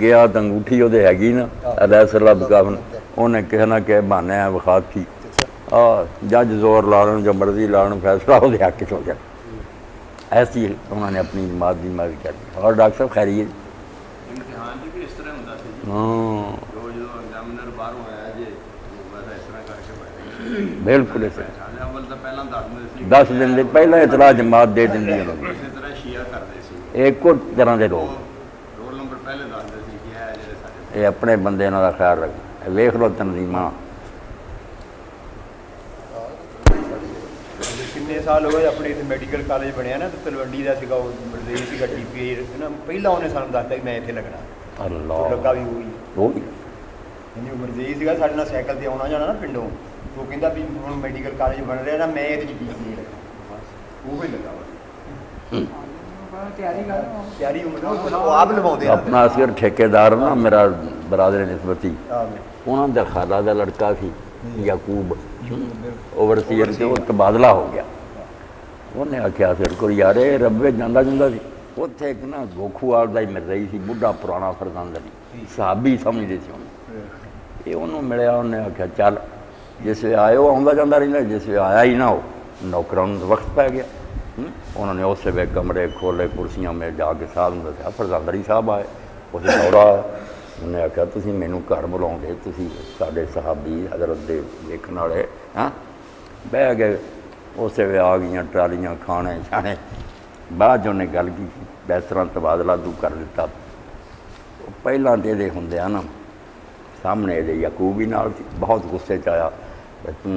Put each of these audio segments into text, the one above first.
गया तो अंगूठी वो हैगी ना अलैसला बकाफन उन्हें किसी ना किसी बहाने विखाती जज जोर लाने जो मर्जी लाने फैसला वो हक हो गया। ऐसी उन्होंने अपनी जमात की मदद करनी। और डॉक्टर साहब खैरिए बिल्कुल 10 दिन पहला इतला जमात दे दी एक तरह के लोग ये अपने बंदे इन्हों का ख्याल रख वेख लो तनजीम कितने साल हो गए अपने मैडिकल कॉलेज बनया ना तो तलवंडी का DPI ना पहला उन्हें सानू दसता कि मैं इत्थे लगना अल्लाह लगा भी वही मरजेई सीगा साडे नाल साइकिल ते आउणा जाना ना पिंडों वो कहंदा भी हुण मैडिकल कॉलेज बन रहा ना मैं इहदे च DPI लगना बस वो ही लगा तैयारी आप लवाउंदे अपना असगर ठेकेदार ना मेरा बरादर निस्बती उन्होंने का खाला का लड़का सी याकूब ओवरसीयर से वो तबादला हो गया। उन्हें आख्या फिर को यार रब्बे जाता जुंदा सी उत्थे एक ना गोखूवाल का ही मिल रही थी बुढ़ा पुराना फरजंद अली सहाबी समझते थे उन्हें ये उन्होंने मिलया उन्हें आख्या चल जिस वे आए वो आंदा जाता रहा जिस वे आया ही ना हो नौकरां नूं वक्त पै गया। उन्होंने उस वे कमरे खोले कुर्सियां में जाके साहब ने दसिया फरजंद अली साहब आए उस दौरा उन्हें आख्या तुसीं मैनूं घर बुलाउंदे तुसीं साडे सहाबी हजरत दे देखण वाले हाँ बह गए उस वे आ गई ट्रालियां खाने छाने बाद उन्हें गल की इस तरह तबादला तू कर दिता पहला तो ये होंदे ना सामने ये याकूब ही नाल बहुत गुस्से च आया तू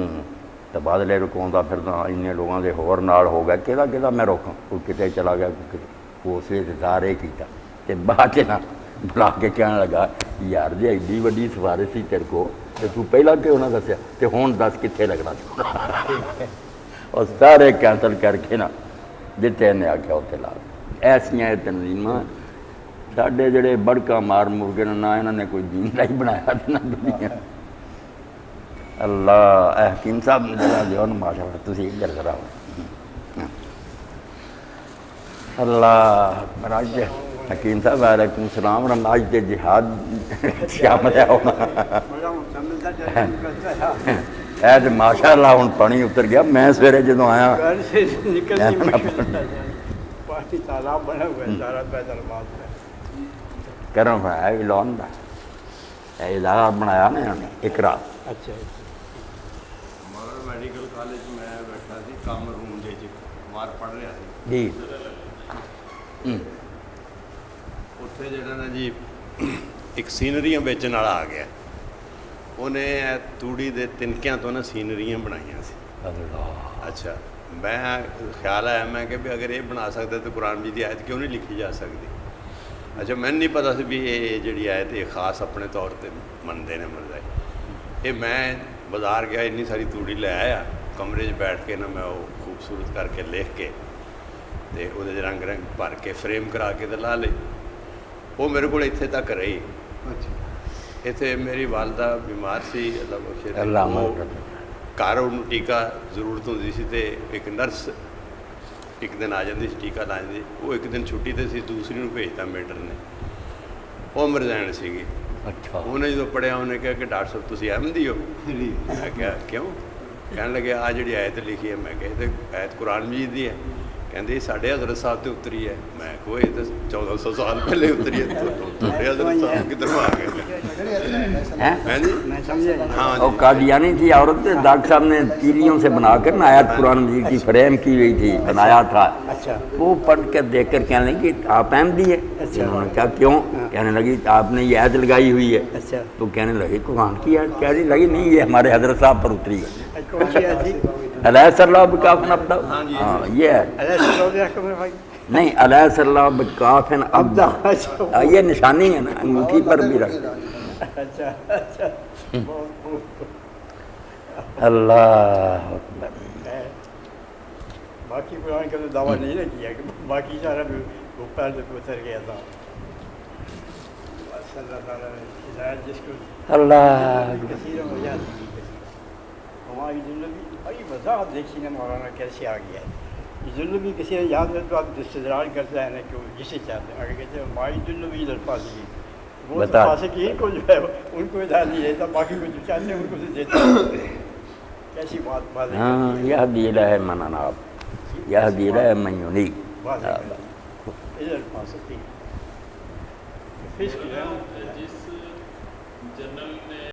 तबादले रुकाउंदा फिरदा इन्ने लोगों के होर नाल हो गया कि मैं रोकां कोई किते चला गया कोई उस इंतजार ये किया तो बाद ना बुला के कहने लगा यार जी एड्डी वड्डी सिफारिश सी तेरे को तो तू पहला क्यों ना दसिया तो हुण दस कित्थे लगना और सारे कैंसल करके ना जिते इन्हें आख्या उत्थे ला ऐसियां तनजीमां साडे जिहड़े बड़का मार मुर्गे ना इन्होंने कोई दीन का ही बनाया ना दुनिया। अल्लाह हकीम साहब ने जगह दो माशा तुम इधर कराओ अल्लाह राज हकीम साहब वालेकुम सलाम नाज के जिहाद शामिल होना है माशा अल्लाह हुण पानी उतर गया। मैं सवेरे जो आया करम है लॉन का इलाका बनाया ना इकरा अच्छा मैडिकल कॉलेज मैं बैठा सी काम रूम दे बाहर पढ़ रहा सी जी उत्थे जिहड़ा ना जी एक सीनरियां बेचण वाला आ गया उन्हें तूड़ी दे तिनकियां तो ना सीनरियां बनाइयां सी। अच्छा मैं ख्याल आया मैं कि भी अगर ये बना सकते तो कुरान जी की आयत क्यों नहीं लिखी जा सकती। अच्छा मैनूं नहीं पता सी भी ये जिहड़ी आयत ये खास अपने तौर पर मनते ने मरजाई ये मैं बाजार गया इन्नी सारी तूड़ी लै आया कमरे बैठ के ना मैं वो खूबसूरत करके लिख के तो वो रंग रंग भर के फ्रेम करा के तो ला ली वो मेरे को इत्थे तक रही। इत्थे मेरी वालदा बीमार सी घर उन्होंने टीका जरूरत होंदी सी ते एक नर्स एक दिन आ जाती टीका ला जाती वो एक दिन छुट्टी ते सी दूसरी नूं भेजता मेटर ने वो मरजैन सी। अच्छा उन्हें जो पढ़िया उन्हें कहा कि डॉक्टर साहब तुम अहमदी हो मैं क्या क्यों कह लगे आ जी आयत लिखी है मैं कह आयत कुरान मजीद की है कहते साढ़े हज़रत साहब से उतरी है मैं कोई तो 1400 साल पहले उतरी है तो हज़रत साहब किधरों आ गए। हाँ कादियानी थी औरत डॉक्टर साहब ने तीलियों से बनाकर ना आयत कुरान मजीद की फ्रेम की हुई थी बनाया था। अच्छा वो पढ़ कर देख कर कहने लगी कि आप अहमदी है। अच्छा उन्होंने कहा क्यों कहने लगी आपने ये आयत लगाई हुई है। अच्छा तो कहने लगी कुरान की आयत कहने लगी नहीं ये हमारे हज़रत साहब पर उतरी है। अलैहिस्सलाम काफिन अब्दा हाँ ये है नहीं अलैहिस्सलाम काफिन अब्दा ये निशानी है ना अंगूठी पर भी रख अल्लाह बाकी कुरान का तो दावा नहीं ना किया कि बाकी सारा ऊपर से उतर गया था जिसको अल्लाह हमारी ज़िंदगी बड़ी वजाहत देखी ना मौलाना कैसे आ गया है ज़िंदगी किसी ने याद है तो आप इस्तेदलाल करते हैं ना कि जिसे चाहते हैं आगे कहते हैं हमारी ज़िंदगी दरपाजी वो बता। तो फासिकीन को जो है उनको इधर नहीं देता, बाकी को जो चाहते हैं उनको से देता है। कैसी बात वाज़ेह हाँ कर दी है। यह दिला है मननाब, यह दिला है मयूनी। वाज़ेह कर दी। इधर फासिकीन फिश की है। जिस जनरल ने